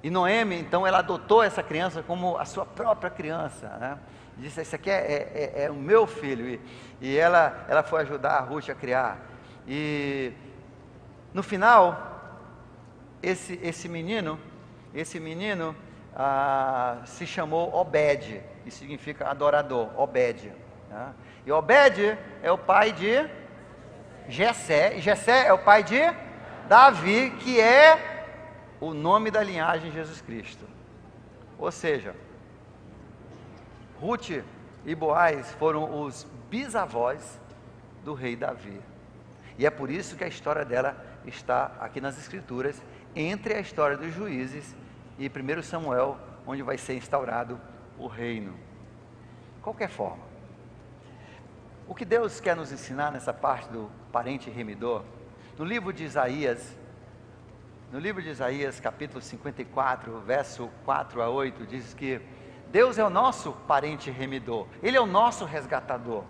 E Noemi, então, ela adotou essa criança como a sua própria criança, né? Disse, esse aqui é o meu filho, e ela foi ajudar a Ruth a criar. E no final, esse menino se chamou Obed, que significa adorador, Obed, né? E Obed é o pai de Jessé, e Jessé é o pai de Davi, que é o nome da linhagem de Jesus Cristo. Ou seja, Ruth e Boaz foram os bisavós do rei Davi. E é por isso que a história dela está aqui nas Escrituras, entre a história dos juízes e 1 Samuel, onde vai ser instaurado o reino. De qualquer forma, o que Deus quer nos ensinar nessa parte do parente remidor, no livro de Isaías, capítulo 54, verso 4 a 8, diz que Deus é o nosso parente remidor, Ele é o nosso resgatador.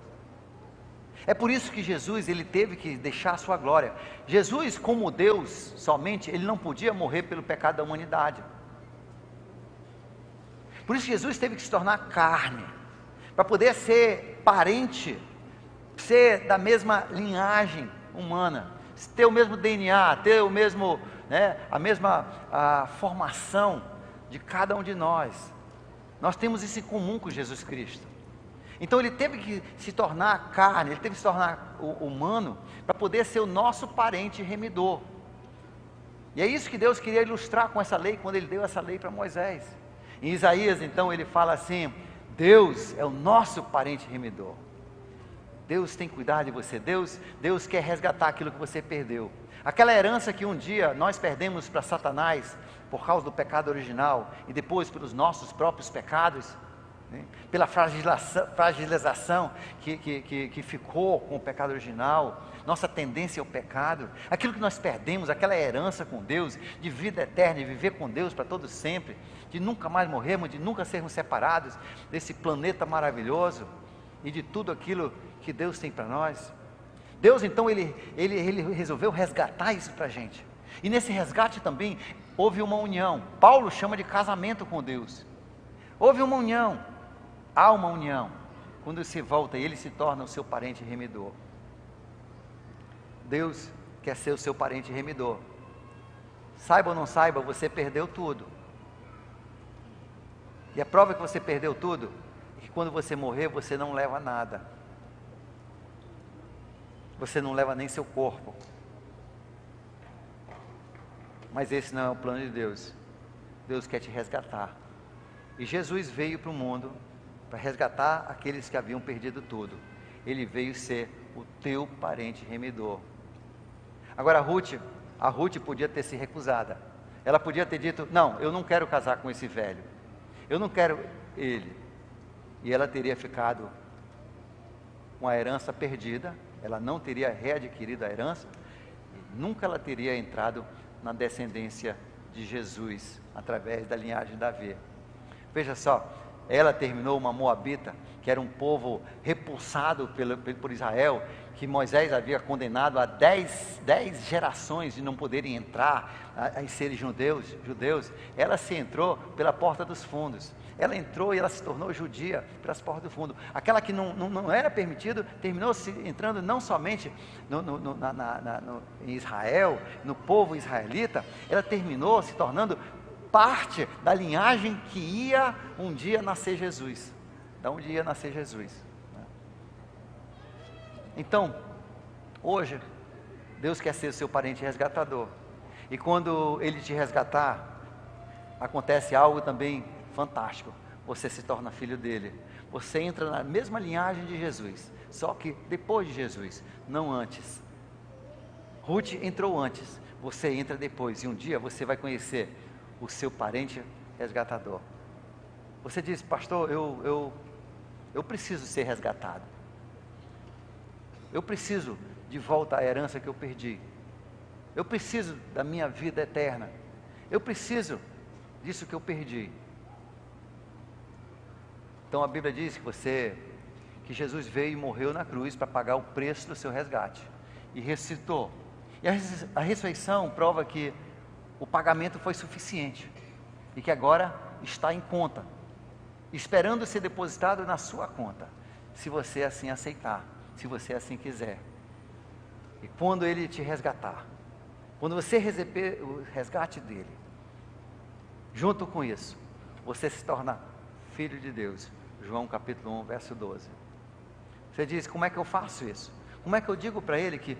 É por isso que Jesus, ele teve que deixar a sua glória. Jesus, como Deus somente, ele não podia morrer pelo pecado da humanidade. Por isso Jesus teve que se tornar carne, para poder ser parente, ser da mesma linhagem humana, ter o mesmo DNA, ter o mesmo, né, a mesma formação de cada um de nós. Nós temos isso em comum com Jesus Cristo. Então ele teve que se tornar carne, ele teve que se tornar humano, para poder ser o nosso parente remidor. E é isso que Deus queria ilustrar com essa lei, quando ele deu essa lei para Moisés. Em Isaías, então, ele fala assim: Deus é o nosso parente remidor. Deus tem cuidado de você, Deus quer resgatar aquilo que você perdeu. Aquela herança que um dia nós perdemos para Satanás, por causa do pecado original, e depois pelos nossos próprios pecados, né? Pela fragilização que ficou com o pecado original, nossa tendência ao pecado, aquilo que nós perdemos, aquela herança com Deus, de vida eterna, de viver com Deus para todo sempre, de nunca mais morrermos, de nunca sermos separados desse planeta maravilhoso, e de tudo aquilo que Deus tem para nós. Deus então, ele resolveu resgatar isso para a gente, e nesse resgate também, houve uma união. Paulo chama de casamento com Deus. Houve uma união, há uma união, quando se volta e ele se torna o seu parente remidor. Deus quer ser o seu parente remidor. Saiba ou não saiba, você perdeu tudo. E a prova que você perdeu tudo é que quando você morrer, você não leva nada. Você não leva nem seu corpo. Mas esse não é o plano de Deus. Deus quer te resgatar. E Jesus veio para o mundo para resgatar aqueles que haviam perdido tudo. Ele veio ser o teu parente remidor. Agora a Ruth podia ter se recusado. Ela podia ter dito: não, eu não quero casar com esse velho. Eu não quero ele. E ela teria ficado com a herança perdida. Ela não teria readquirido a herança. E nunca ela teria entrado na descendência de Jesus, através da linhagem de Davi. Veja só, ela terminou uma moabita, que era um povo repulsado por Israel, que Moisés havia condenado a 10 gerações de não poderem entrar, a serem judeus. Ela se entrou pela porta dos fundos. Ela entrou e ela se tornou judia pelas portas do fundo. Aquela que não era permitido, terminou se entrando não somente em Israel, no povo israelita, ela terminou se tornando parte da linhagem que ia um dia nascer Jesus. Da onde ia nascer Jesus. Então, hoje, Deus quer ser seu parente resgatador. E quando Ele te resgatar, acontece algo também fantástico. Você se torna filho dele. Você entra na mesma linhagem de Jesus, só que depois de Jesus, não antes. Ruth entrou antes, você entra depois. E um dia você vai conhecer o seu parente resgatador. Você diz, pastor, eu preciso ser resgatado. Eu preciso de volta à herança que eu perdi. Eu preciso da minha vida eterna. Eu preciso disso que eu perdi. Então a Bíblia diz que Jesus veio e morreu na cruz para pagar o preço do seu resgate. E ressuscitou. E a ressurreição prova que o pagamento foi suficiente. E que agora está em conta. Esperando ser depositado na sua conta. Se você assim aceitar. Se você assim quiser. E quando Ele te resgatar. Quando você receber o resgate dEle. Junto com isso. Você se torna filho de Deus. João capítulo 1, verso 12. Você diz, como é que eu faço isso? Como é que eu digo para Ele que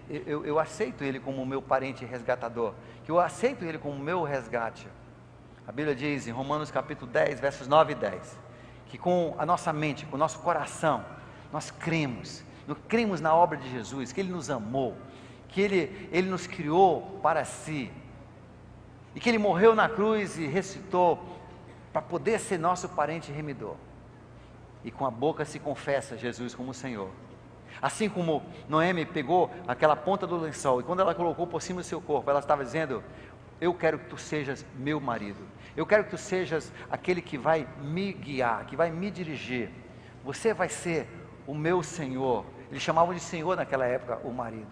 eu aceito Ele como meu parente resgatador? Que eu aceito Ele como meu resgate? A Bíblia diz em Romanos capítulo 10, versos 9 e 10. Que com a nossa mente, com o nosso coração, nós cremos na obra de Jesus, que Ele nos amou, que Ele nos criou para si, e que Ele morreu na cruz e ressuscitou, para poder ser nosso parente remidor. E com a boca se confessa Jesus como Senhor. Assim como Noemi pegou aquela ponta do lençol, e quando ela colocou por cima do seu corpo, ela estava dizendo, eu quero que tu sejas meu marido, eu quero que tu sejas aquele que vai me guiar, que vai me dirigir, você vai ser o meu Senhor. Eles chamavam de Senhor naquela época o marido.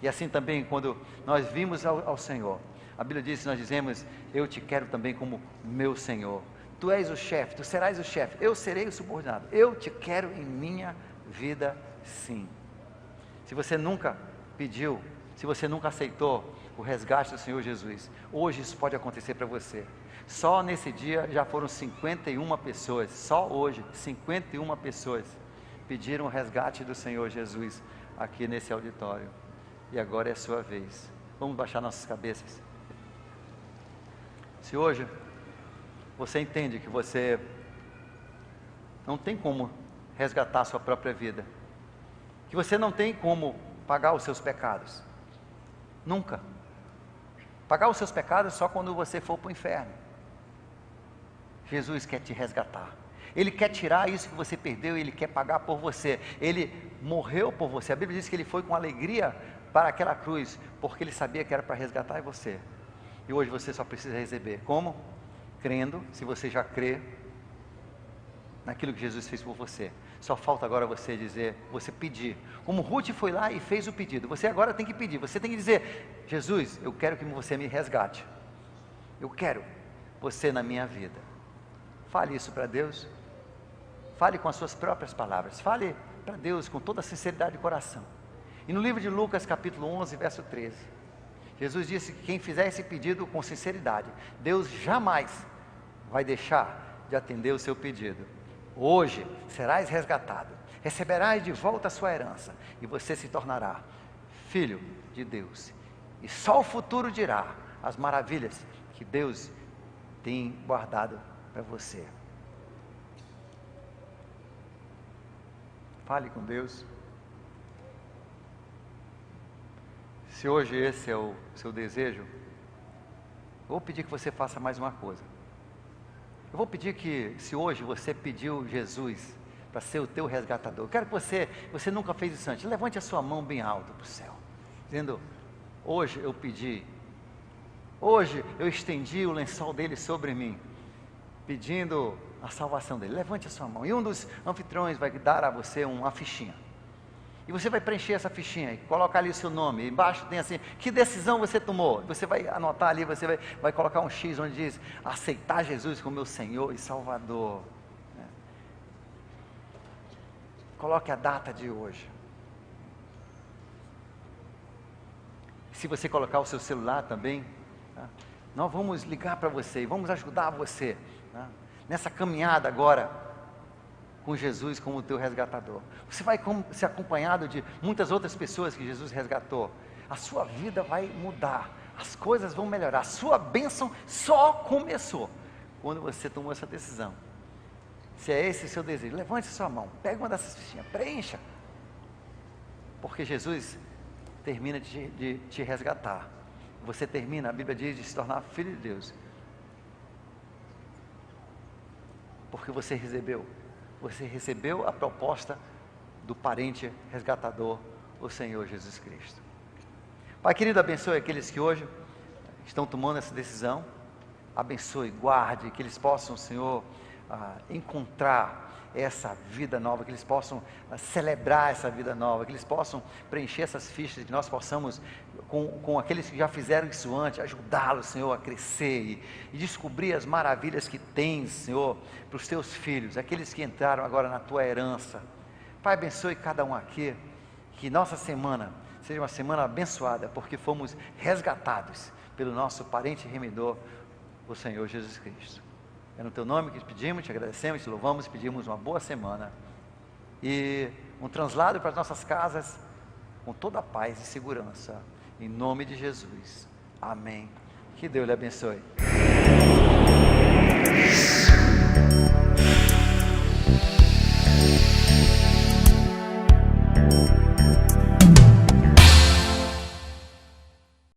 E assim também quando nós vimos ao Senhor, a Bíblia diz que nós dizemos, eu te quero também como meu Senhor. Tu és o chefe, tu serás o chefe, eu serei o subordinado. Eu te quero em minha vida sim. Se você nunca pediu, se você nunca aceitou o resgate do Senhor Jesus, hoje isso pode acontecer para você. Só nesse dia já foram 51 pessoas, só hoje 51 pessoas pediram o resgate do Senhor Jesus aqui nesse auditório. E agora é a sua vez. Vamos baixar nossas cabeças. Se hoje você entende que você não tem como resgatar a sua própria vida, que você não tem como pagar os seus pecados, nunca. Pagar os seus pecados só quando você for para o inferno. Jesus quer te resgatar. Ele quer tirar isso que você perdeu, Ele quer pagar por você. Ele morreu por você. A Bíblia diz que Ele foi com alegria para aquela cruz, porque Ele sabia que era para resgatar você. E hoje você só precisa receber. Como? Crendo, se você já crê naquilo que Jesus fez por você. Só falta agora você dizer, você pedir. Como Ruth foi lá e fez o pedido, você agora tem que pedir. Você tem que dizer, Jesus, eu quero que você me resgate. Eu quero você na minha vida. Fale isso para Deus. Fale com as suas próprias palavras. Fale para Deus com toda a sinceridade de coração. E no livro de Lucas capítulo 11, verso 13, Jesus disse que quem fizer esse pedido com sinceridade, Deus jamais vai deixar de atender o seu pedido. Hoje serás resgatado, receberás de volta a sua herança, e você se tornará filho de Deus. E só o futuro dirá as maravilhas que Deus tem guardado para você. Fale com Deus. Se hoje esse é o seu desejo, eu vou pedir que você faça mais uma coisa. Eu vou pedir que, se hoje você pediu Jesus para ser o teu resgatador, eu quero que você nunca fez isso antes, levante a sua mão bem alto para o céu, dizendo, hoje eu pedi Hoje eu estendi o lençol dele sobre mim, pedindo a salvação dele. Levante a sua mão. E um dos anfitriões vai dar a você uma fichinha. E você vai preencher essa fichinha e colocar ali o seu nome. Embaixo tem assim, que decisão você tomou? Você vai anotar ali, você vai colocar um X onde diz, aceitar Jesus como meu Senhor e Salvador. Coloque a data de hoje. Se você colocar o seu celular também, tá? Nós vamos ligar para você e vamos ajudar você, tá? Nessa caminhada agora com Jesus como o teu resgatador. Você vai ser acompanhado de muitas outras pessoas que Jesus resgatou. A sua vida vai mudar, as coisas vão melhorar, a sua bênção só começou quando você tomou essa decisão. Se é esse o seu desejo, levante sua mão, pega uma dessas fichinhas, preencha, porque Jesus termina de te resgatar. Você termina, a Bíblia diz, de se tornar filho de Deus, porque você recebeu a proposta do parente resgatador, o Senhor Jesus Cristo. Pai querido, abençoe aqueles que hoje estão tomando essa decisão, abençoe, guarde, que eles possam, Senhor, encontrar essa vida nova, que eles possam celebrar essa vida nova, que eles possam preencher essas fichas, que nós possamos, com aqueles que já fizeram isso antes, ajudá-los, Senhor, a crescer e descobrir as maravilhas que tens, Senhor, para os teus filhos, aqueles que entraram agora na tua herança. Pai, abençoe cada um aqui, que nossa semana seja uma semana abençoada, porque fomos resgatados pelo nosso parente remidor, o Senhor Jesus Cristo. É no teu nome que te pedimos, te agradecemos, te louvamos, pedimos uma boa semana e um translado para as nossas casas com toda a paz e segurança, em nome de Jesus, amém. Que Deus lhe abençoe.